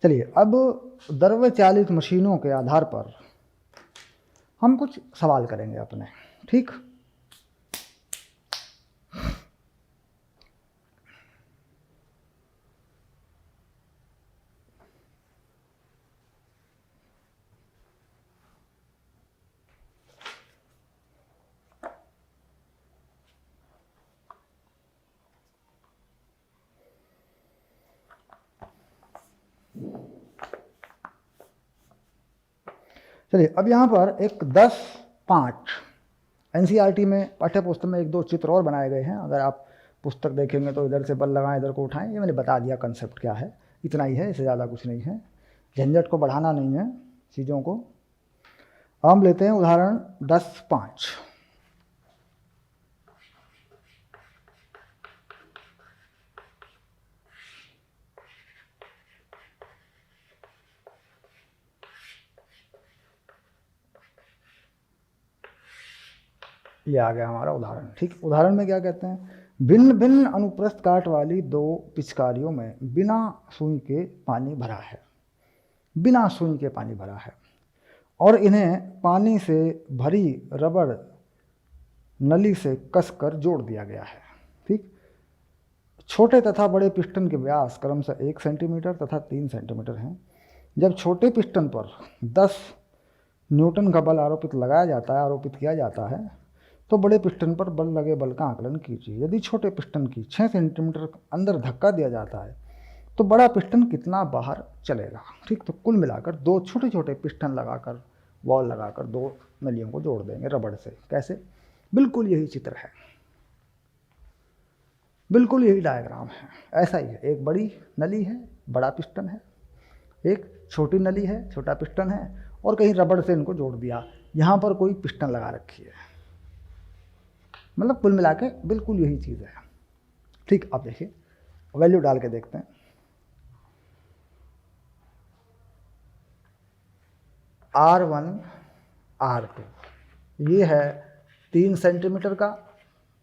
चलिए, अब द्रव्य चालित मशीनों के आधार पर हम कुछ सवाल करेंगे अपने, ठीक। चलिए, अब यहाँ पर एक 10-5 एनसीईआरटी में पाठ्य पुस्तक में 1-2 चित्र और बनाए गए हैं। अगर आप पुस्तक देखेंगे तो इधर से बल लगाएं, इधर को उठाएं। ये मैंने बता दिया कंसेप्ट क्या है, इतना ही है, इससे ज़्यादा कुछ नहीं है। झंझट को बढ़ाना नहीं है चीज़ों को। हम लेते हैं उदाहरण 10-5। ये आ गया हमारा उदाहरण, ठीक। उदाहरण में क्या कहते हैं, भिन्न भिन्न अनुप्रस्थ काट वाली 2 पिचकारियों में बिना सुई के पानी भरा है, बिना सुई के पानी भरा है, और इन्हें पानी से भरी रबड़ नली से कसकर जोड़ दिया गया है, ठीक। छोटे तथा बड़े पिस्टन के व्यास क्रमशः 1 सेंटीमीटर तथा 3 सेंटीमीटर हैं। जब छोटे पिस्टन पर 10 न्यूटन का बल आरोपित किया जाता है तो बड़े पिस्टन पर बल लगे बल का आकलन कीजिए। यदि छोटे पिस्टन की 6 सेंटीमीटर अंदर धक्का दिया जाता है तो बड़ा पिस्टन कितना बाहर चलेगा, ठीक। तो कुल मिलाकर 2 छोटे छोटे पिस्टन लगाकर, वॉल लगाकर 2 नलियों को जोड़ देंगे रबड़ से। कैसे? बिल्कुल यही चित्र है, बिल्कुल यही डायग्राम है, ऐसा ही है। एक बड़ी नली है, बड़ा पिस्टन है, एक छोटी नली है, छोटा पिस्टन है, और कहीं रबड़ से इनको जोड़ दिया। यहाँ पर कोई पिस्टन लगा रखी है, मतलब कुल मिला के बिल्कुल यही चीज़ है, ठीक। आप देखिए, वैल्यू डाल के देखते हैं। R1 R2 ये है 3 सेंटीमीटर का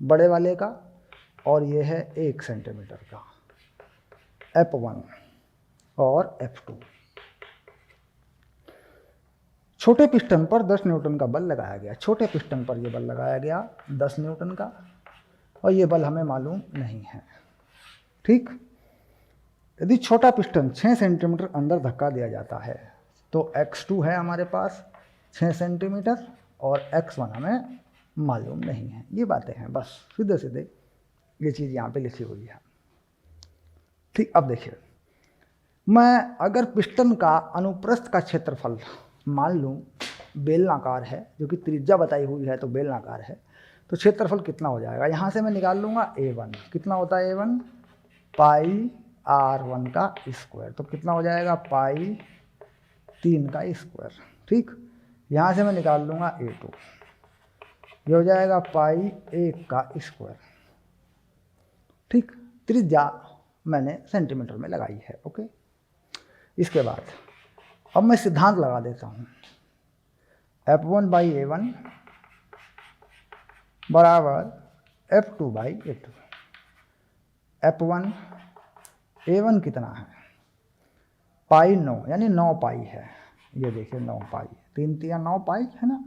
बड़े वाले का, और ये है 1 सेंटीमीटर का, F1 और F2। छोटे पिस्टन पर 10 न्यूटन का बल लगाया गया। छोटे पिस्टन पर ये बल लगाया गया 10 न्यूटन का, और ये बल हमें मालूम नहीं है, ठीक। यदि छोटा पिस्टन 6 सेंटीमीटर अंदर धक्का दिया जाता है तो X2 है हमारे पास 6 सेंटीमीटर, और X1 हमें मालूम नहीं है। ये बातें हैं, बस सीधे सीधे ये चीज़ यहाँ पे लिखी हुई है, ठीक। अब देखिए, मैं अगर पिस्टन का अनुप्रस्थ का क्षेत्रफल मान लूँ बेलनाकार है, जो कि त्रिज्या बताई हुई है तो बेलनाकार है, तो क्षेत्रफल कितना हो जाएगा? यहाँ से मैं निकाल लूँगा A1। कितना होता है A1? पाई R1 का स्क्वायर। तो कितना हो जाएगा? पाई 3 का स्क्वायर, ठीक। यहाँ से मैं निकाल लूँगा A2, ये हो जाएगा पाई 1 का स्क्वायर, ठीक। त्रिज्या मैंने सेंटीमीटर में लगाई है, ओके। इसके बाद अब मैं सिद्धांत लगा देता हूँ। F1/A1 बराबर F2/A2। F1 A1 कितना है? पाई 9, यानी 9 पाई है। ये देखिए 9 पाई, 3 3 9 पाई है ना,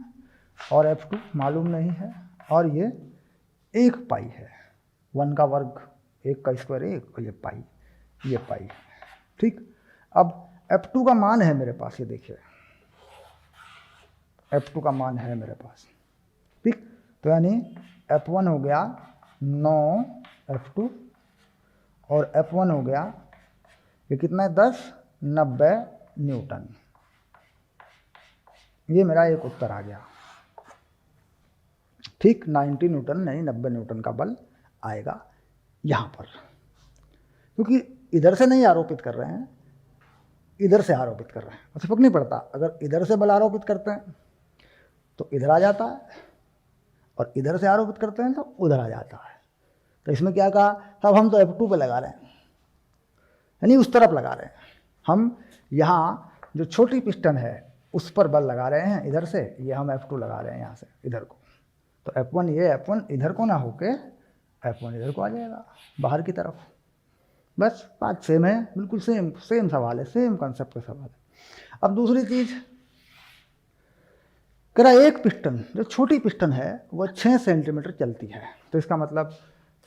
और F2 मालूम नहीं है, और ये 1 पाई है। 1 का वर्ग, 1 का स्क्वायर 1, और ये पाई है, ठीक। अब F2 का मान है मेरे पास, ये देखिए F2 का मान है मेरे पास, ठीक। तो यानी F1 हो गया 9 F2, और F1 हो गया ये कितना है? 10 90 न्यूटन। ये मेरा एक उत्तर आ गया, ठीक। 90 न्यूटन नहीं 90 न्यूटन का बल आएगा यहाँ पर, क्योंकि इधर से नहीं आरोपित कर रहे हैं, इधर से आरोपित कर रहे हैं। और फर्क नहीं पड़ता, अगर इधर से बल आरोपित करते हैं तो इधर आ जाता है, और इधर से आरोपित करते हैं तो उधर आ जाता है। तो इसमें क्या कहा? तब हम तो F2 पे लगा रहे हैं, यानी उस तरफ लगा रहे हैं। हम यहाँ जो छोटी पिस्टन है उस पर बल लगा रहे हैं इधर से, ये हम F2 लगा रहे हैं यहाँ से इधर को। तो F1 इधर को ना होके F1 इधर को आ जाएगा बाहर की तरफ। बस बात सेम है, बिल्कुल सेम सेम सवाल है, सेम कॉन्सेप्ट का सवाल है। अब दूसरी चीज कह रहा एक पिस्टन जो छोटी पिस्टन है वो 6 सेंटीमीटर चलती है, तो इसका मतलब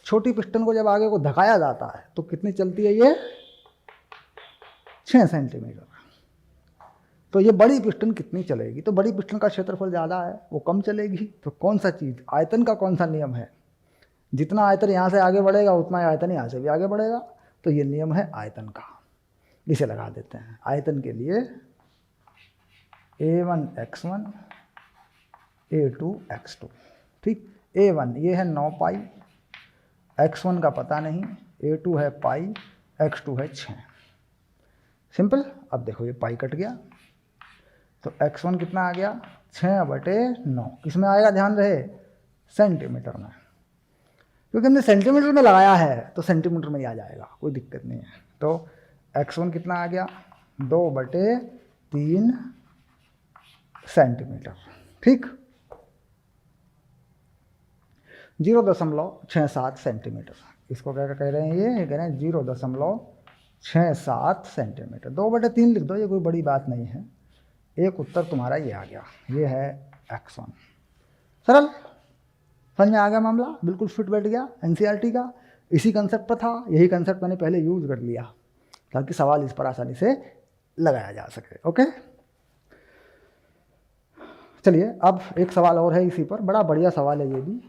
छोटी पिस्टन को जब आगे को धकाया जाता है तो कितनी चलती है ये 6 सेंटीमीटर। तो ये बड़ी पिस्टन कितनी चलेगी, तो बड़ी पिस्टन का क्षेत्रफल ज़्यादा है वो कम चलेगी। तो कौन सा चीज़, आयतन का कौन सा नियम है, जितना आयतन यहाँ से आगे बढ़ेगा उतना आयतन यहाँ से भी आगे बढ़ेगा, तो ये नियम है आयतन का। इसे लगा देते हैं आयतन के लिए A1 x1 A2 x2, ठीक। A1 ये है 9 पाई, x1 का पता नहीं, A2 है पाई, x2 है 6। सिंपल। अब देखो ये पाई कट गया तो x1 कितना आ गया 6/9, किसमें आएगा ध्यान रहे सेंटीमीटर में, क्योंकि हमने सेंटीमीटर में लगाया है तो सेंटीमीटर में ही आ जाएगा, कोई दिक्कत नहीं है। तो x1 कितना आ गया 2/3 सेंटीमीटर, ठीक। 0.67 सेंटीमीटर, इसको क्या कह रहे हैं, ये कह रहे हैं 0.67 सेंटीमीटर। 2/3 लिख दो, ये कोई बड़ी बात नहीं है। एक उत्तर तुम्हारा ये आ गया, ये है x1। सरल, समझ में आ गया मामला, बिल्कुल फिट बैठ गया एनसीईआरटी का। इसी कंसेप्ट पर था, यही कंसेप्ट मैंने पहले यूज कर लिया ताकि सवाल इस पर आसानी से लगाया जा सके। ओके, चलिए अब एक सवाल और है इसी पर, बड़ा बढ़िया सवाल है ये भी।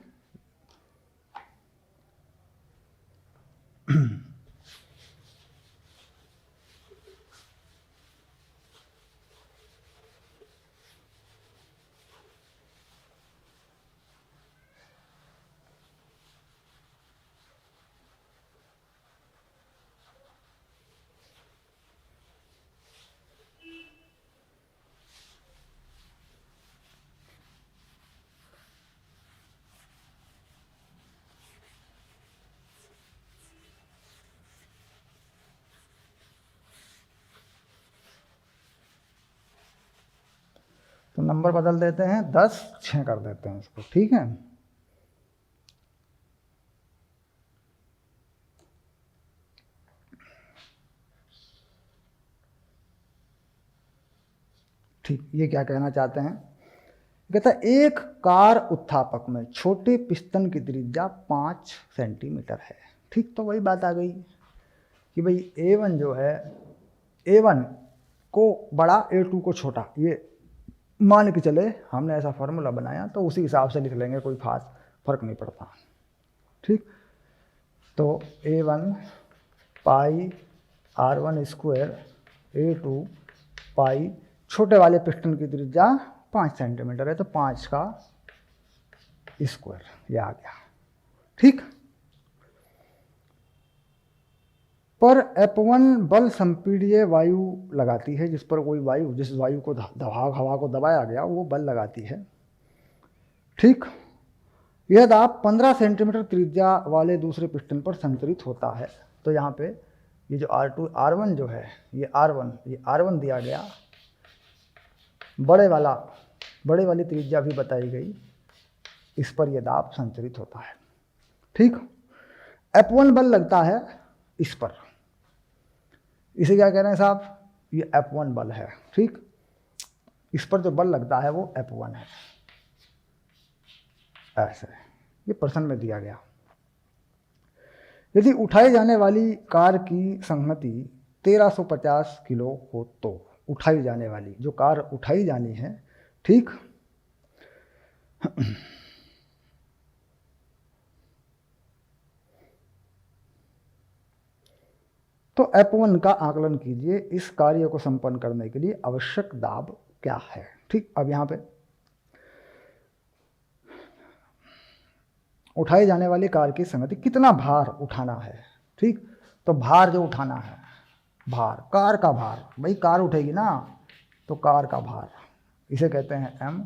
तो नंबर बदल देते हैं, 10 6 कर देते हैं इसको, ठीक है। ठीक, ये क्या कहना चाहते हैं, कहता है एक कार उत्थापक में छोटे पिस्टन की त्रिज्या 5 सेंटीमीटर है, ठीक। तो वही बात आ गई कि भाई A1 जो है, A1 को बड़ा A2 को छोटा, ये मान के चले हमने ऐसा फार्मूला बनाया तो उसी हिसाब से लिख लेंगे, कोई खास फर्क नहीं पड़ता, ठीक। तो A1 पाई R1 स्क्वायर A2 पाई, छोटे वाले पिस्टन की त्रिज्या 5 सेंटीमीटर है तो 5 का स्क्वायर, ये आ गया, ठीक। पर F1 बल संपीड़ित वायु लगाती है, जिस पर कोई वायु, जिस वायु को हवा को दबाया गया वो बल लगाती है, ठीक। यह दाब 15 सेंटीमीटर त्रिज्या वाले दूसरे पिस्टन पर संचरित होता है। तो यहाँ पे ये जो R1 जो है, ये R1 दिया गया, बड़े वाली त्रिज्या भी बताई गई, इस पर यह दाब संचरित होता है, ठीक। F1 बल लगता है इस पर, इसे क्या कह रहे हैं साहब, ये F1 बल है, ठीक। इस पर जो बल लगता है वो F1 है, ऐसे ये प्रश्न में दिया गया। यदि उठाई जाने वाली कार की संहति 1350 किलो हो तो, उठाई जाने वाली जो कार उठाई जानी है, ठीक। तो F1 का आकलन कीजिए, इस कार्य को संपन्न करने के लिए आवश्यक दाब क्या है, ठीक। अब यहाँ पे उठाई जाने वाली कार की संगति, कितना भार उठाना है, ठीक। तो भार जो उठाना है, भार, कार का भार, भाई कार उठेगी ना तो कार का भार, इसे कहते हैं M।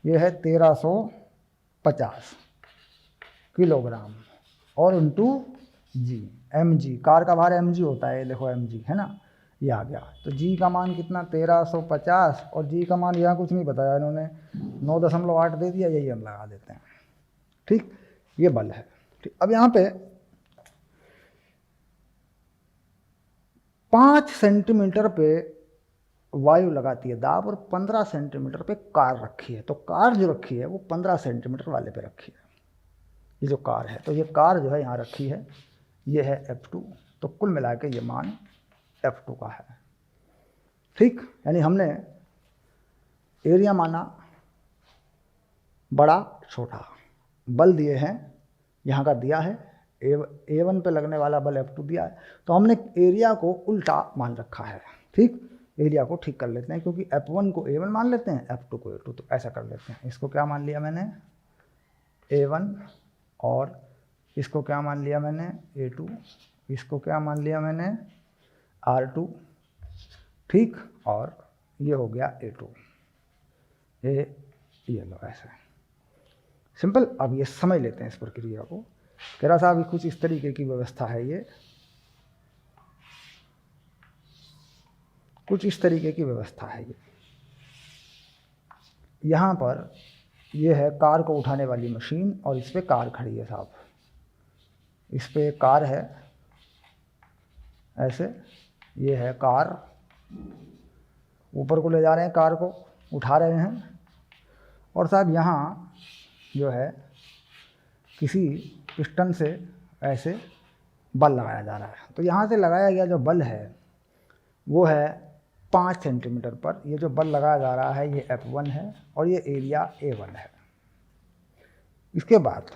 ये है 1350 किलोग्राम और इंटू G, mg, कार का भार mg होता है, देखो mg है ना, ये आ गया। तो g का मान कितना 1350 और g का मान यहाँ कुछ नहीं बताया इन्होंने, 9.8 दे दिया, यही हम लगा देते हैं, ठीक। ये बल है, ठीक। अब यहाँ पे 5 सेंटीमीटर पे वायु लगाती है दाब और 15 सेंटीमीटर पे कार रखी है। तो कार जो रखी है वो 15 सेंटीमीटर वाले पे रखी है, ये जो कार है। तो ये कार जो है यहाँ रखी है, ये है F2। तो कुल मिला के ये मान F2 का है। ठीक, यानी हमने एरिया माना बड़ा छोटा, बल दिए हैं, यहाँ का दिया है A1 पे लगने वाला बल F2 दिया है, तो हमने एरिया को उल्टा मान रखा है। ठीक, एरिया को ठीक कर लेते हैं, क्योंकि F1 को A1 मान लेते हैं, F2 को A2, तो ऐसा कर लेते हैं। इसको क्या मान लिया मैंने A1, और इसको क्या मान लिया मैंने A2, इसको क्या मान लिया मैंने R2। ठीक, और ये हो गया A2, ये लो ऐसे सिंपल। अब ये समझ लेते हैं इस प्रक्रिया को। कह रहा साहब कुछ इस तरीके की व्यवस्था है, ये कुछ इस तरीके की व्यवस्था है। ये यहाँ पर ये है कार को उठाने वाली मशीन, और इस पे कार खड़ी है साहब, इस पे कार है ऐसे, ये है कार, ऊपर को ले जा रहे हैं, कार को उठा रहे हैं। और साहब यहाँ जो है किसी पिस्टन से ऐसे बल लगाया जा रहा है। तो यहाँ से लगाया गया जो बल है वो है 5 सेंटीमीटर पर। ये जो बल लगाया जा रहा है ये F1 है, और ये एरिया A1 है। इसके बाद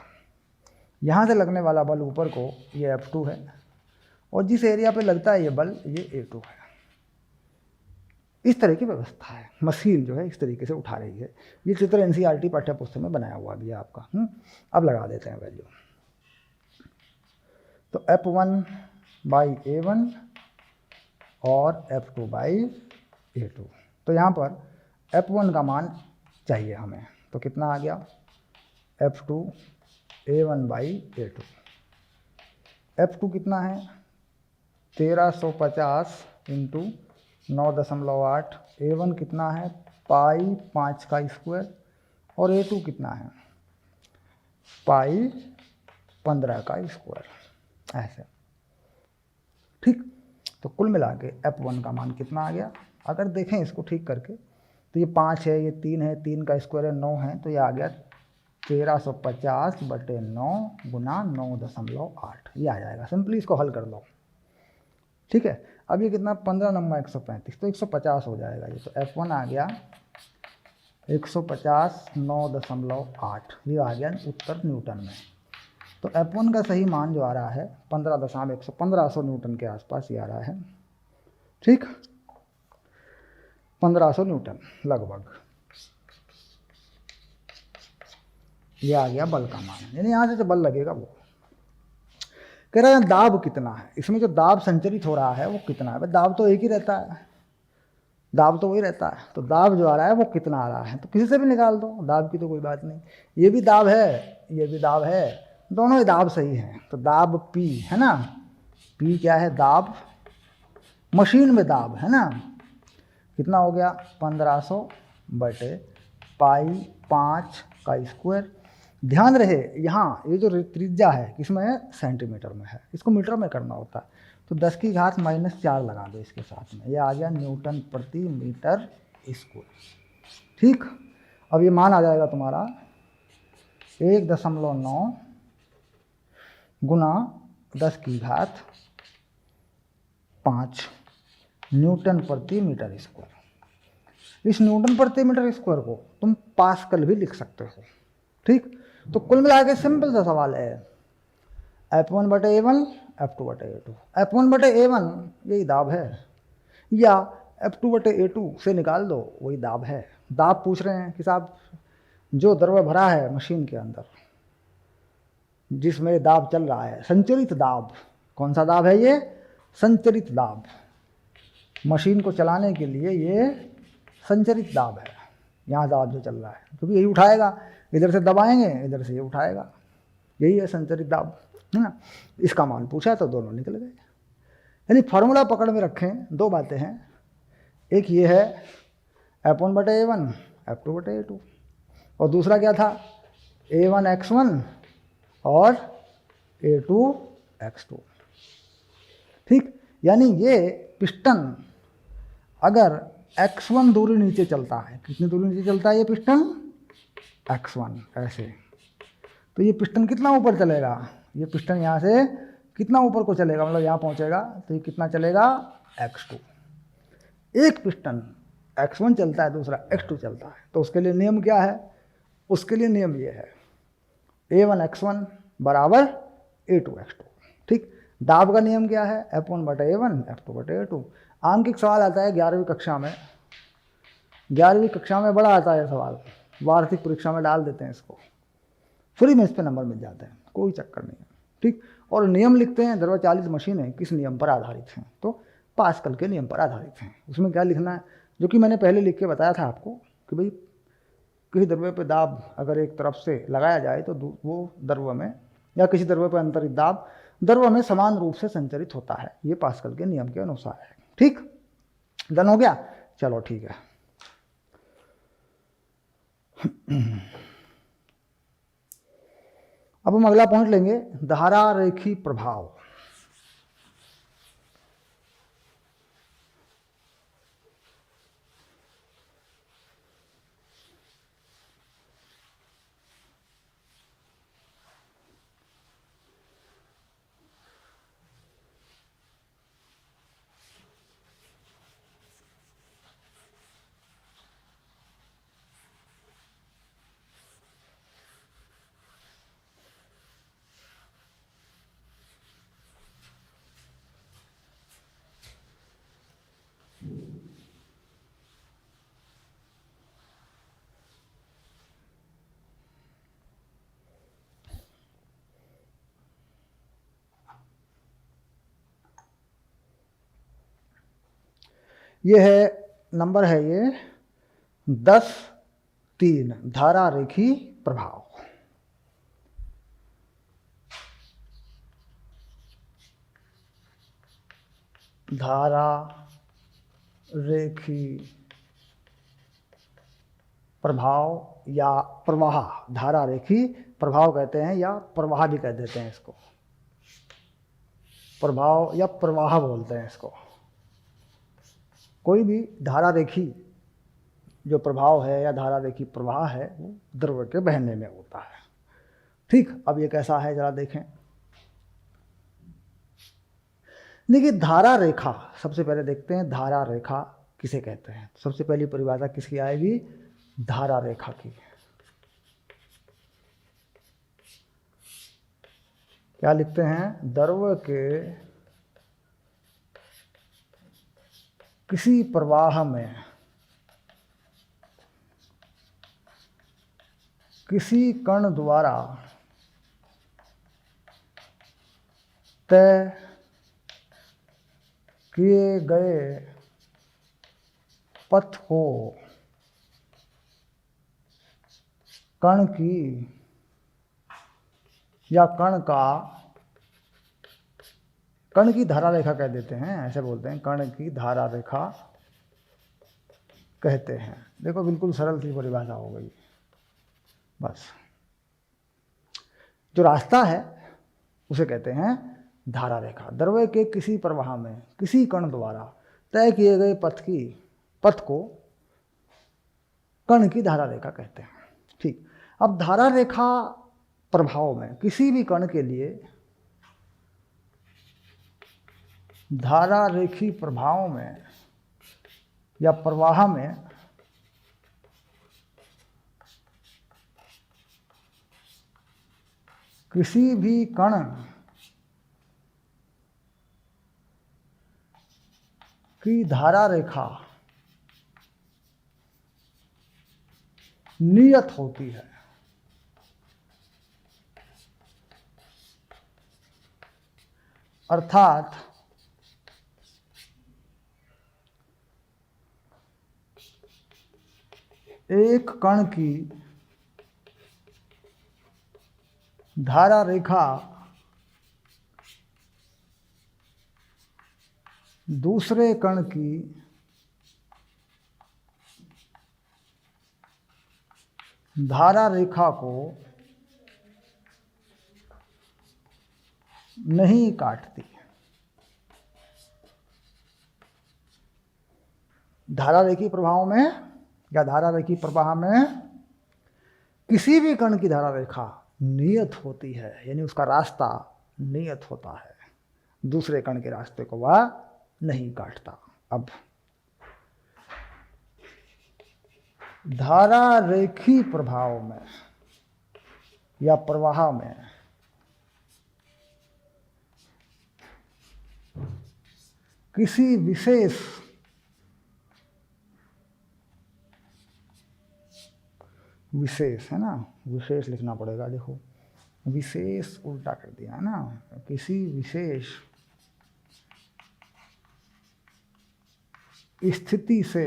यहाँ से लगने वाला बल ऊपर को ये F2 है, और जिस एरिया पे लगता है ये बल ये A2 है। इस तरह की व्यवस्था है, मशीन जो है इस तरीके से उठा रही है। ये चित्र NCERT पाठ्य पुस्तक में बनाया हुआ भी है आपका। अब लगा देते हैं वैल्यू। तो F1/A1 और F2/A2। तो यहाँ पर F1 का मान चाहिए हमें, तो कितना आ गया F2 A1/A2। F2 कितना है 1350 × 9.8। A1 कितना है पाई 5 का स्क्वायर, और A2 कितना है पाई 15 का स्क्वायर, ऐसे। ठीक, तो कुल मिला के F1 का मान कितना आ गया। अगर देखें इसको ठीक करके, तो ये 5 है, ये 3 है, 3 का स्क्वायर है 9 है, तो ये आ गया 1350/9 गुना 9.8, ये आ जाएगा। सिंपली इसको हल कर लो। ठीक है, अब ये कितना 15 नंबर 135, तो 150 हो जाएगा ये। तो F1 आ गया 150 9.8, ये आ गया उत्तर न्यूटन में। तो F1 का सही मान जो आ रहा है 1500 न्यूटन के आसपास ये आ रहा है। ठीक, 1500 न्यूटन लगभग ये आ गया बल का मान, यानी यहाँ से जो बल लगेगा वो। कह रहा है दाब कितना है, इसमें जो दाब संचरित हो रहा है वो कितना है। दाब तो एक ही रहता है, दाब तो वही रहता है। तो दाब जो आ रहा है वो कितना आ रहा है, तो किसी से भी निकाल दो, दाब की तो कोई बात नहीं। ये भी दाब है, ये भी दाब है, दोनों ही दाब सही हैं। तो दाब P है ना, P क्या है दाब, मशीन में दाब है ना। कितना हो गया 1500/पाई 5 का स्क्वायर। ध्यान रहे यहाँ ये जो त्रिज्या है किसमें है सेंटीमीटर में है, इसको मीटर में करना होता है। तो 10 की घात -4 लगा दो इसके साथ में, ये आ गया न्यूटन प्रति मीटर स्क्वायर। ठीक, अब ये मान आ जाएगा तुम्हारा 1.9 गुना 10 की घात 5 न्यूटन प्रति मीटर स्क्वायर। इस न्यूटन प्रति मीटर स्क्वायर को तुम पास्कल भी लिख सकते हो। ठीक, तो कुल मिला के सिंपल सा सवाल है F1/A1 F2/A2। F1/A1 यही दाब है, या F2/A2 से निकाल दो वही दाब है। दाब पूछ रहे हैं कि साहब जो द्रव्य भरा है मशीन के अंदर जिसमें दाब चल रहा है, संचरित दाब, कौन सा दाब है ये संचरित दाब। मशीन को चलाने के लिए ये संचरित दाब है, यहाँ दाब जो चल रहा है, क्योंकि यही उठाएगा, इधर से दबाएंगे इधर से ये उठाएगा, यही है संचरित दाब, है ना। इसका मान पूछा तो दोनों निकल गए। यानी फार्मूला पकड़ में रखें, दो बातें हैं, एक ये है F1/A1 F2/A2, और दूसरा क्या था A1x1 और A2x2। ठीक, यानी ये पिस्टन अगर x1 दूरी नीचे चलता है, कितनी दूरी नीचे चलता है ये पिस्टन? x1, ऐसे, तो ये पिस्टन कितना ऊपर चलेगा? ये पिस्टन यहाँ से कितना ऊपर को चलेगा, मतलब यहाँ पहुँचेगा तो ये कितना चलेगा? x2। एक पिस्टन x1 चलता है, दूसरा x2 चलता है, तो उसके लिए नियम क्या है? उसके लिए नियम ये है A1 x1 बराबर A2 x2। ठीक, दाब का नियम क्या है? F1 बटा A1 F2 बटा A2। आंकिक सवाल आता है 11वीं कक्षा में, 11वीं कक्षा में बड़ा आता है सवाल, वार्षिक परीक्षा में डाल देते हैं इसको, फ्री में इस पे नंबर मिल जाते हैं, कोई चक्कर नहीं है। ठीक, और नियम लिखते हैं ध्रुवचालित मशीनें किस नियम पर आधारित हैं? तो पास्कल के नियम पर आधारित हैं। उसमें क्या लिखना है, जो कि मैंने पहले लिख के बताया था आपको कि भाई किसी द्रव्य पे दाब अगर एक तरफ से लगाया जाए तो वो द्रव्य में, या किसी द्रव्य पर अंतरित दाब द्रव्य में समान रूप से संचरित होता है। ये पास्कल के नियम के अनुसार है। ठीक, डन हो गया? चलो ठीक है। अब हम अगला पॉइंट लेंगे, धारा रेखी प्रभाव। ये है नंबर है ये 10(3) धारा रेखी प्रभाव। धारा रेखी प्रभाव या प्रवाह, धारा रेखी प्रभाव कहते हैं या प्रवाह भी कह देते हैं इसको, प्रभाव या प्रवाह बोलते हैं इसको। कोई भी धारा रेखी जो प्रभाव है या धारा रेखी प्रवाह है वो द्रव्य के बहने में होता है। ठीक, अब ये कैसा है जरा देखें। देखिए धारा रेखा, सबसे पहले देखते हैं धारा रेखा किसे कहते हैं। सबसे पहली परिभाषा किसकी आएगी? धारा रेखा की। क्या लिखते हैं? द्रव्य के किसी प्रवाह में किसी कण द्वारा तय किए गए पथ को कण की या कण की धारा रेखा कह देते हैं, ऐसे बोलते हैं, कण की धारा रेखा कहते हैं। देखो बिल्कुल सरल सी परिभाषा हो गई। बस जो रास्ता है उसे कहते हैं धारा रेखा। द्रव्य के किसी प्रवाह में किसी कण द्वारा तय किए गए पथ को कण की धारा रेखा कहते हैं। ठीक, अब धारा रेखा प्रभाव में किसी भी कण के लिए धारा रेखी प्रभाव में या प्रवाह में किसी भी कण की धारा रेखा नियत होती है। अर्थात एक कण की धारा रेखा दूसरे कण की धारा रेखा को नहीं काटती। धारा रेखी प्रभाव में या धारा रेखी प्रवाह में किसी भी कण की धारा रेखा नियत होती है, यानी उसका रास्ता नियत होता है, दूसरे कण के रास्ते को वह नहीं काटता। अब धारा रेखी प्रभाव में या प्रवाह में किसी विशेष है ना, विशेष लिखना पड़ेगा, देखो विशेष उल्टा कर दिया है ना, किसी विशेष स्थिति से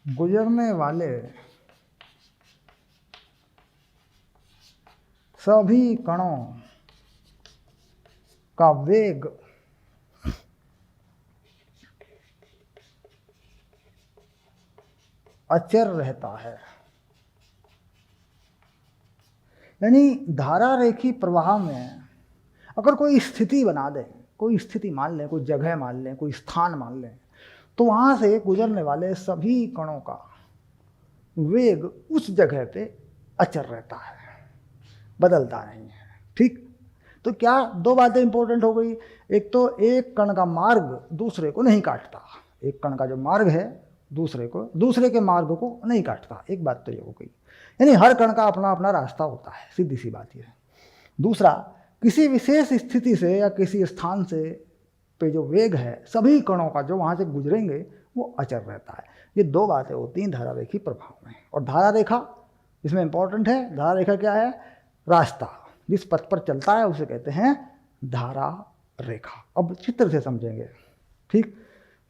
गुजरने वाले सभी कणों का वेग अचर रहता है। यानी धारा रेखी प्रवाह में अगर कोई स्थिति बना दें, कोई स्थिति मान लें, कोई जगह मान लें, कोई स्थान मान लें, तो वहाँ से गुजरने वाले सभी कणों का वेग उस जगह पे अचर रहता है, बदलता नहीं है। ठीक, तो क्या दो बातें इंपॉर्टेंट हो गई। एक तो एक कण का मार्ग दूसरे को नहीं काटता, एक कण का जो मार्ग है दूसरे के मार्ग को नहीं काटता, एक बात तो ये हो गई। यानी हर कण का अपना अपना रास्ता होता है, सीधी सी बात ये है। दूसरा, किसी विशेष स्थिति से या किसी स्थान से पे जो वेग है सभी कणों का जो वहाँ से गुजरेंगे वो अचर रहता है। ये दो बातें होती हैं धारा रेखी प्रभाव में। और धारा रेखा इसमें इंपॉर्टेंट है। धारा रेखा क्या है? रास्ता, जिस पथ पर चलता है उसे कहते हैं धारा रेखा। अब चित्र से समझेंगे। ठीक,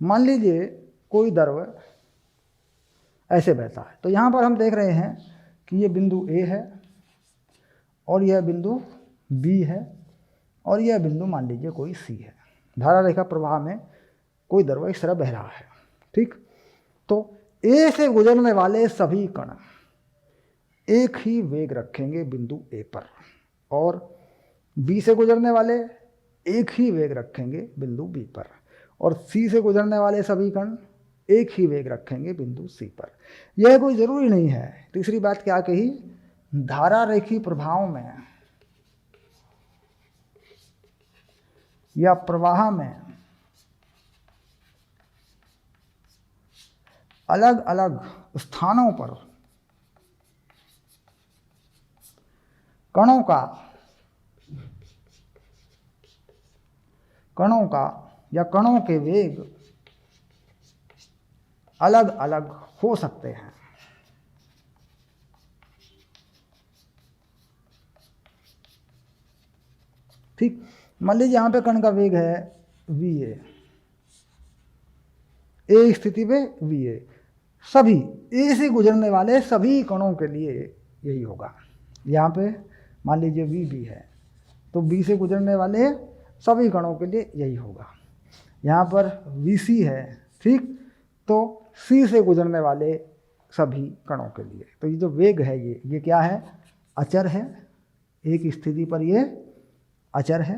मान लीजिए कोई द्रव ऐसे बहता है, तो यहाँ पर हम देख रहे हैं कि ये बिंदु A है और यह बिंदु B है और यह बिंदु मान लीजिए कोई C है। धारा रेखा प्रवाह में कोई द्रव इस तरह बह रहा है। ठीक, तो A से गुजरने वाले सभी कण एक ही वेग रखेंगे बिंदु A पर, और B से गुजरने वाले एक ही वेग रखेंगे बिंदु B पर, और C से गुजरने वाले सभी कण एक ही वेग रखेंगे बिंदु C पर। यह कोई जरूरी नहीं है। तीसरी बात क्या कही? धारा रेखी प्रभाव में या प्रवाह में अलग अलग स्थानों पर कणों का या कणों के वेग अलग अलग हो सकते हैं। ठीक, मान लीजिए यहाँ पे कण का वेग है VA, A स्थिति पे VA, सभी A से गुजरने वाले सभी कणों के लिए यही होगा। यहाँ पे मान लीजिए VB है, तो B से गुजरने वाले सभी कणों के लिए यही होगा। यहाँ पर VC है, ठीक, तो C से गुजरने वाले सभी कणों के लिए। तो ये जो वेग है ये क्या है? अचर है। एक स्थिति पर ये अचर है।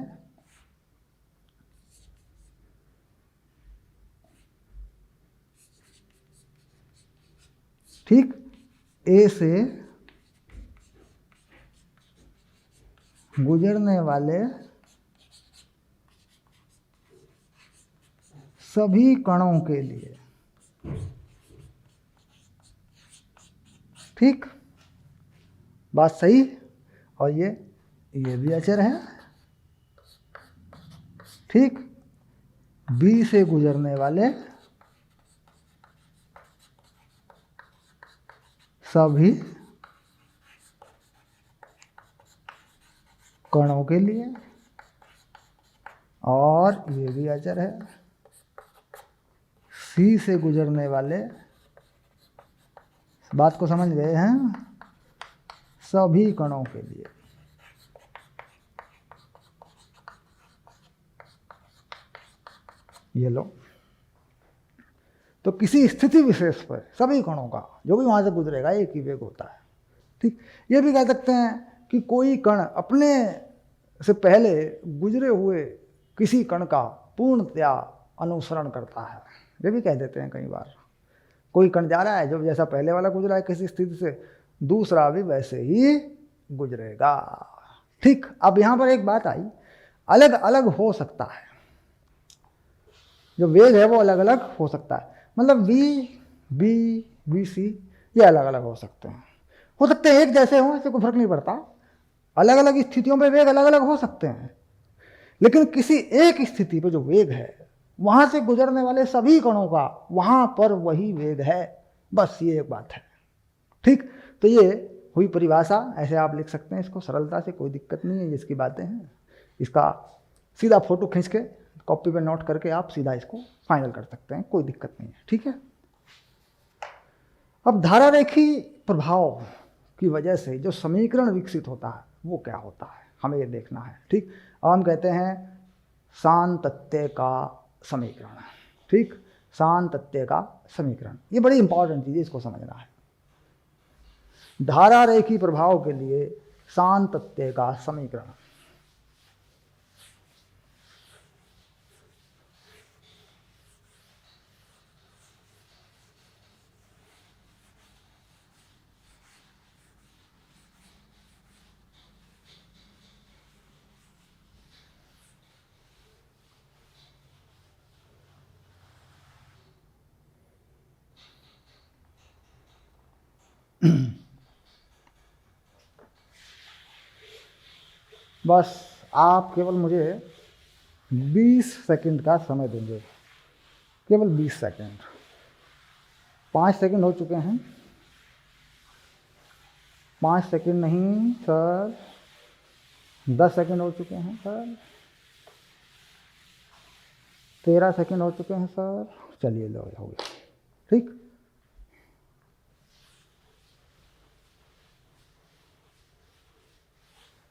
ठीक, A से गुजरने वाले सभी कणों के लिए, ठीक, बात सही। और ये भी अचर है। ठीक, B से गुजरने वाले सभी कणों के लिए, और ये भी अचर है। C से गुजरने वाले, बात को समझ गए हैं, सभी कणों के लिए। ये लो, तो किसी स्थिति विशेष पर सभी कणों का जो भी वहां से गुजरेगा एक ही वेग होता है। ठीक, ये भी कह सकते हैं कि कोई कण अपने से पहले गुजरे हुए किसी कण का पूर्णतया अनुसरण करता है। ये भी कह देते हैं कई बार, कोई कण जा रहा है, जो जैसा पहले वाला गुजरा है किसी स्थिति से, दूसरा भी वैसे ही गुजरेगा। ठीक, अब यहाँ पर एक बात आई, अलग अलग हो सकता है, जो वेग है वो अलग अलग हो सकता है। मतलब वी, बी, वी सी ये अलग अलग हो सकते हैं एक जैसे हों, इससे कोई फर्क नहीं पड़ता। अलग अलग स्थितियों पे वेग अलग अलग हो सकते हैं, लेकिन किसी एक स्थिति पे जो वेग है, वहां से गुजरने वाले सभी कणों का वहां पर वही वेग है। बस ये एक बात है। ठीक, तो ये हुई परिभाषा, ऐसे आप लिख सकते हैं इसको सरलता से, कोई दिक्कत नहीं है। जिसकी बातें हैं इसका सीधा फोटो खींच के कॉपी पे नोट करके आप सीधा इसको फाइनल कर सकते हैं, कोई दिक्कत नहीं है। ठीक है, अब धारा रेखी प्रभाव की वजह से जो समीकरण विकसित होता है वो क्या होता है, हमें ये देखना है। ठीक, अब हम कहते हैं सातत्य का समीकरण। ठीक, सातत्य का समीकरण, ये बड़ी इंपॉर्टेंट चीज़ है, इसको समझना है। धारा रेखी प्रभाव के लिए सातत्य का समीकरण। बस आप केवल मुझे 20 सेकंड का समय देंगे, केवल 20 सेकंड। 5 सेकंड हो चुके हैं। 5 सेकंड नहीं सर, 10 सेकंड हो चुके हैं सर, 13 सेकंड हो चुके हैं सर। चलिए लो, हो गया। ठीक,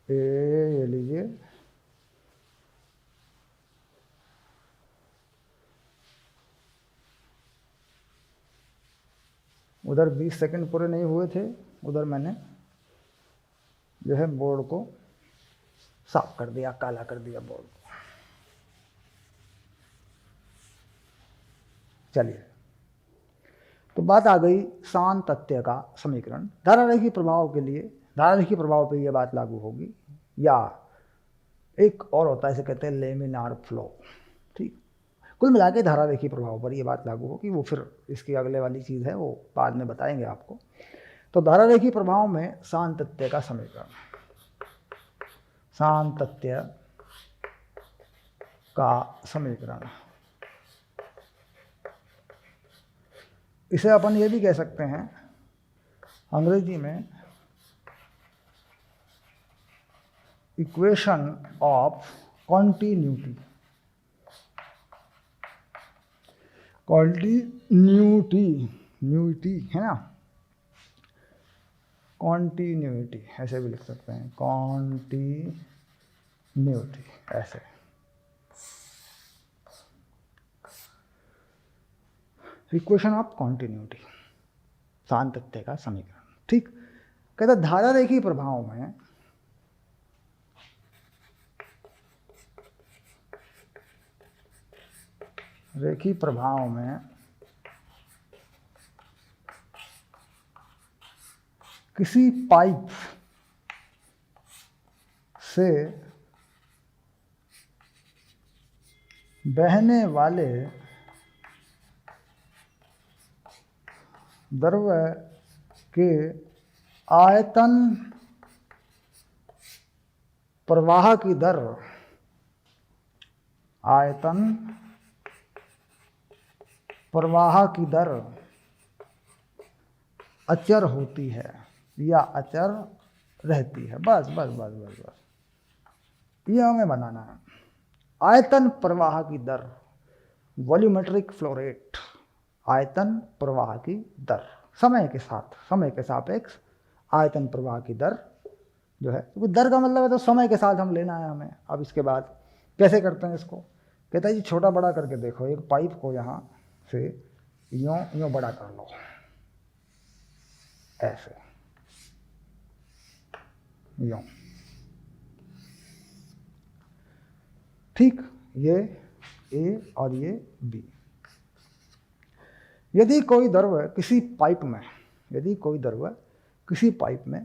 ये लीजिए, उधर 20 सेकंड पूरे नहीं हुए थे, उधर मैंने जो है बोर्ड को साफ कर दिया, काला कर दिया बोर्ड को। चलिए, तो बात आ गई सातत्य का समीकरण। धारारेखी प्रभाव के लिए, धारारेखी प्रभाव पे ये बात लागू होगी, या एक और होता है, इसे कहते हैं लेमिनार फ्लो। ठीक, कुल मिला के धारारेखी प्रभाव पर ये बात लागू होगी, वो फिर इसकी अगले वाली चीज़ है, वो बाद में बताएंगे आपको। तो धारारेखी प्रभाव में सातत्य का समीकरण, सातत्य का समीकरण, इसे अपन ये भी कह सकते हैं अंग्रेजी में इक्वेशन ऑफ कॉन्टिन्यूटी। कॉन्टिन्यूटी, न्यूटी है ना, कॉन्टिन्यूटी ऐसे भी लिख सकते हैं, कॉन्टिन्यूटी ऐसे। इक्वेशन ऑफ कॉन्टिन्यूटी, सातत्य का समीकरण। ठीक, कहता धारा रेखी प्रभाव में रेखी प्रभाव में किसी पाइप से बहने वाले द्रव के आयतन प्रवाह की दर, आयतन प्रवाह की दर अचर होती है या अचर रहती है। बस बस बस बस बस, ये हमें बनाना है। आयतन प्रवाह की दर, वॉल्यूमेट्रिक फ्लो रेट, आयतन प्रवाह की दर, समय के साथ, समय के सापेक्ष आयतन प्रवाह की दर जो है, क्योंकि दर का मतलब है तो समय के साथ हम लेना है हमें। अब इसके बाद कैसे करते हैं इसको, कहता है जी छोटा बड़ा करके देखो, एक पाइप को यहाँ से यूँ यूँ बड़ा कर लो, ऐसे यूँ। ठीक, ये ए और ये बी। यदि कोई द्रव किसी पाइप में, यदि कोई द्रव किसी पाइप में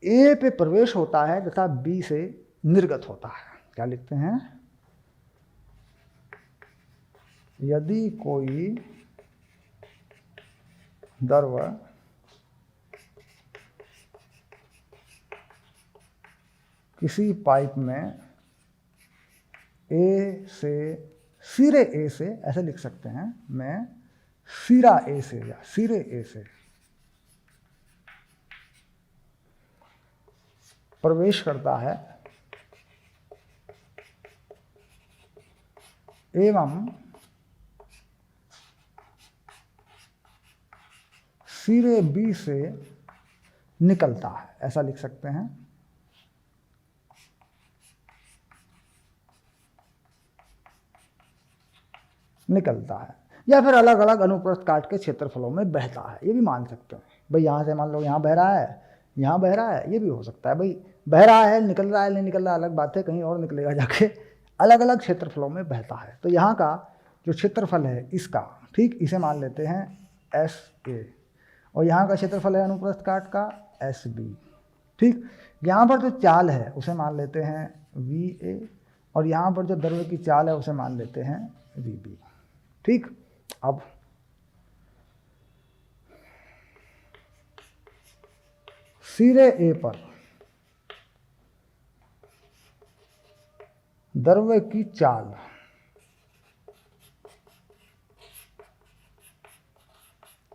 ए पे प्रवेश होता है तथा बी से निर्गत होता है, क्या लिखते हैं? यदि कोई द्रव किसी पाइप में ए से, सिरे ए से, ऐसे लिख सकते हैं, मैं सिरा ए से या सिरे ए से प्रवेश करता है एवं सिरे बी से निकलता है, ऐसा लिख सकते हैं। निकलता है, या फिर अलग अलग अनुप्रस्थ काट के क्षेत्रफलों में बहता है, ये भी मान सकते हैं। भाई यहाँ से मान लो यहाँ बह रहा है, यहाँ बह रहा है, ये भी हो सकता है। भाई बह रहा है, निकल रहा है, नहीं निकल रहा है अलग बात है, कहीं और निकलेगा जाके, अलग अलग क्षेत्रफलों में बहता है। तो यहाँ का जो क्षेत्रफल है इसका, ठीक, इसे मान लेते हैं एस ए, और यहाँ का क्षेत्रफल है अनुप्रस्थ काट का एस बी, ठीक। यहाँ पर जो चाल है उसे मान लेते हैं वी ए, और यहाँ पर जो द्रव्य की चाल है उसे मान लेते हैं वी बी, ठीक। अब सिरे ए पर द्रव्य की चाल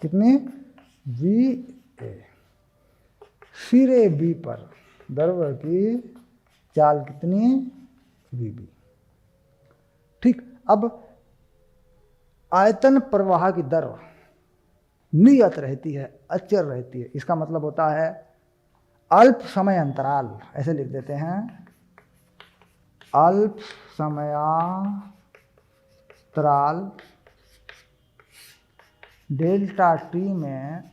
कितनी? V A. सिरे बी पर द्रव्य की चाल कितनी? वी बी, ठीक। अब आयतन प्रवाह की दर नियत रहती है, अचर रहती है। इसका मतलब होता है अल्प समय अंतराल, ऐसे लिख देते हैं, अल्प समयांतराल डेल्टा टी में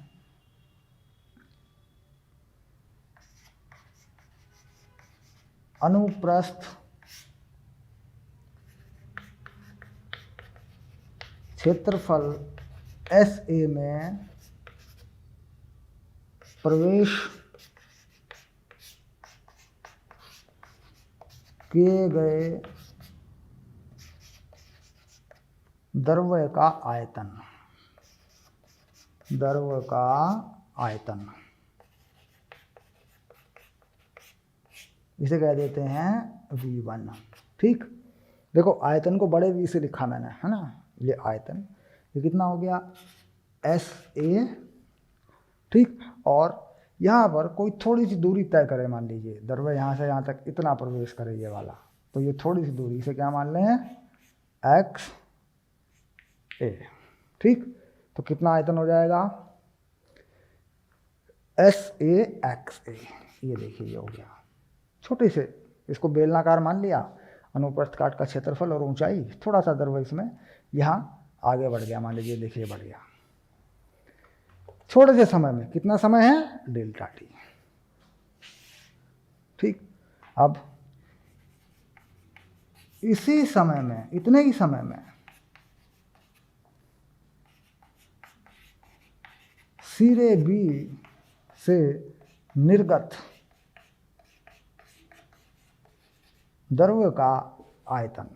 अनुप्रस्थ क्षेत्रफल एस ए में प्रवेश किए गए द्रव्य का आयतन, द्रव्य का आयतन, इसे कह देते हैं V1, ठीक। देखो आयतन को बड़े V से लिखा मैंने, है ना, ये आयतन, ये कितना हो गया एस ए, ठीक। और यहाँ पर कोई थोड़ी सी दूरी तय करे, मान लीजिए द्रव्य यहाँ से यहाँ तक इतना प्रवेश करे ये वाला, तो ये थोड़ी सी दूरी, इसे क्या मान लें? एक्स ए, ठीक। तो कितना आयतन हो जाएगा? एस ए एक्स ए, ये देखिए ये हो गया। छोटे से इसको बेलनाकार मान लिया, अनुप्रस्थ काट का क्षेत्रफल और ऊंचाई, थोड़ा सा द्रव्य इसमें यहाँ आगे बढ़ गया, मान लीजिए, देखिए बढ़ गया। छोटे से समय में, कितना समय है? डेल्टा टी, ठीक। अब इसी समय में, इतने ही समय में सिरे बी से निर्गत द्रव्य का आयतन,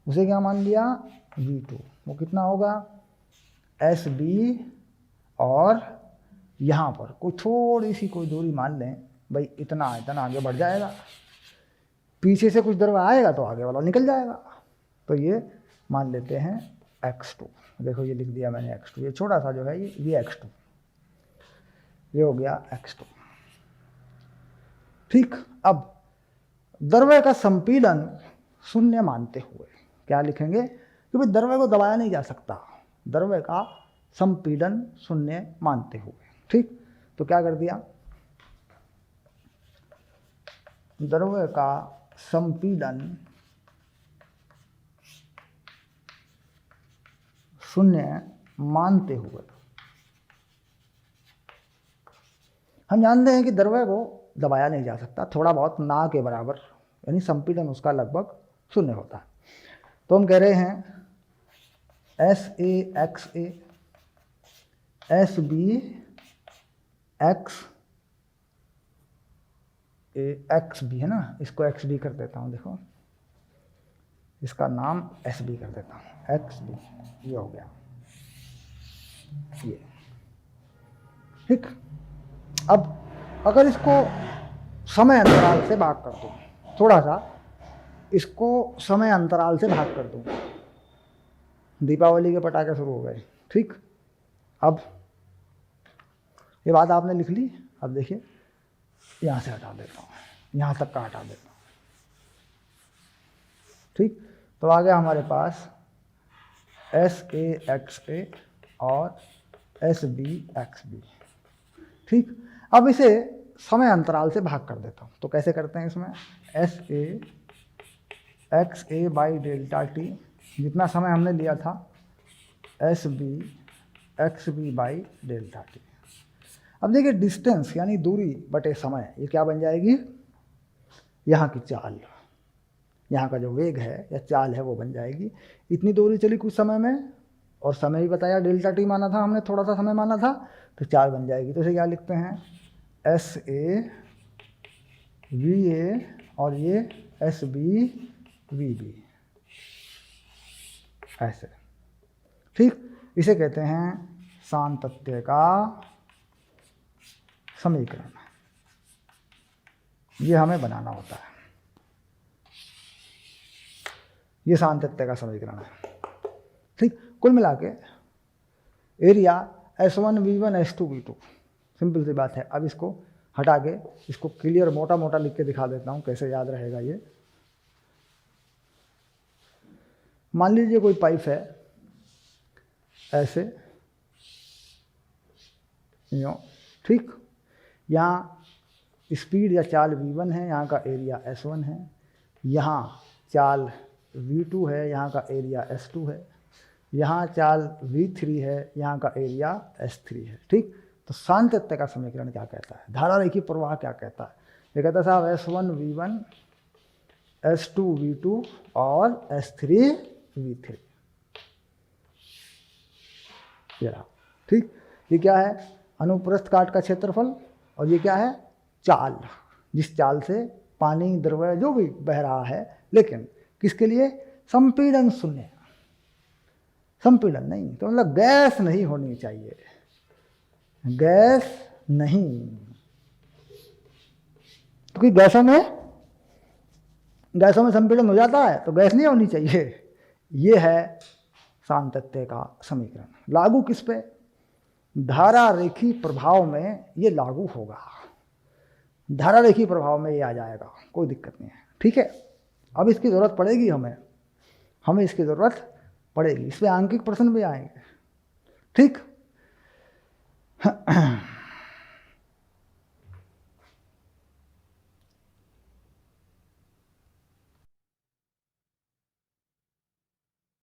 उसे क्या मान लिया? V2। वो कितना होगा? एस बी, और यहाँ पर कोई थोड़ी सी कोई दूरी मान लें, भाई इतना आयतन आगे बढ़ जाएगा, पीछे से कुछ द्रव्य आएगा तो आगे वाला निकल जाएगा, तो ये मान लेते हैं x2। देखो ये लिख दिया मैंने x2, ये छोटा सा जो है ये x2, ये हो गया x2, ठीक। अब द्रव्य का संपीड़न शून्य मानते हुए क्या लिखेंगे? क्योंकि द्रव्य को दबाया नहीं जा सकता, द्रव्य का संपीड़न शून्य मानते हुए, ठीक। तो क्या कर दिया? द्रव्य का संपीड़न शून्य मानते हुए हम जानते हैं कि द्रव्य को दबाया नहीं जा सकता, थोड़ा बहुत ना के बराबर, यानी संपीड़न उसका लगभग 0 होता है। तो हम कह रहे हैं SA SB XB है ना, इसको XB कर देता हूँ, देखो इसका नाम SB कर देता हूँ, XB ये हो गया ये, ठीक। अब अगर इसको समय अंतराल से भाग कर दूँ, थोड़ा सा इसको समय अंतराल से भाग कर दूँ, दीपावली के पटाखे शुरू हो गए, ठीक। अब ये बात आपने लिख ली। अब देखिए यहाँ से हटा देता हूँ, यहाँ तक का हटा देता हूँ, ठीक। तो आ गया हमारे पास SA और SB, ठीक। अब इसे समय अंतराल से भाग कर देता हूँ, तो कैसे करते हैं इसमें, SA बाई डेल्टा टी, जितना समय हमने लिया था SB बाई डेल्टा टी। अब देखिए डिस्टेंस यानी दूरी बटे समय, ये क्या बन जाएगी, यहाँ की चाल, यहाँ का जो वेग है या चाल है वो बन जाएगी। इतनी दूरी चली कुछ समय में, और समय भी बताया डेल्टा टी माना था हमने, थोड़ा सा समय माना था, तो चाल बन जाएगी। तो इसे क्या लिखते हैं, SA VA और ये SB VB, ऐसे, ठीक। इसे कहते हैं सातत्य का समीकरण, ये हमें बनाना होता है, ये सातत्य का समीकरण है, ठीक। कुल मिला के area S1 V1 S2 V2, simple सी बात है। अब इसको हटा के इसको क्लियर मोटा मोटा लिख के दिखा देता हूँ, कैसे याद रहेगा ये। मान लीजिए कोई पाइप है ऐसे, यूँ, ठीक। यहाँ स्पीड या चाल V1 है, यहाँ का एरिया S1 है, यहाँ चाल V2 है, यहाँ का एरिया S2 है, यहाँ चाल V3 है, यहाँ का एरिया S3 है, ठीक। तो सातत्य का समीकरण क्या कहता है, धारा रेखीय प्रवाह क्या कहता है, ये कहता है साहब S1 V1 S2 V2 और S3 V3, ये रहा, ठीक। ये क्या है, अनुप्रस्थ काट का क्षेत्रफल, और ये क्या है, चाल, जिस चाल से पानी द्रव्य जो भी बह रहा है, लेकिन किसके लिए, संपीड़न 0, संपीड़न नहीं, तो मतलब गैस नहीं होनी चाहिए, गैस नहीं, क्योंकि गैसों में संपीड़न हो जाता है, तो गैस नहीं होनी चाहिए। ये है सातत्य का समीकरण। लागू किस पे, धारा रेखी प्रभाव में ये लागू होगा, धारा रेखी प्रभाव में ये आ जाएगा, कोई दिक्कत नहीं है, ठीक है। अब इसकी ज़रूरत पड़ेगी हमें इसकी ज़रूरत पड़ेगी, इसमें आंकिक प्रश्न भी आएंगे, ठीक।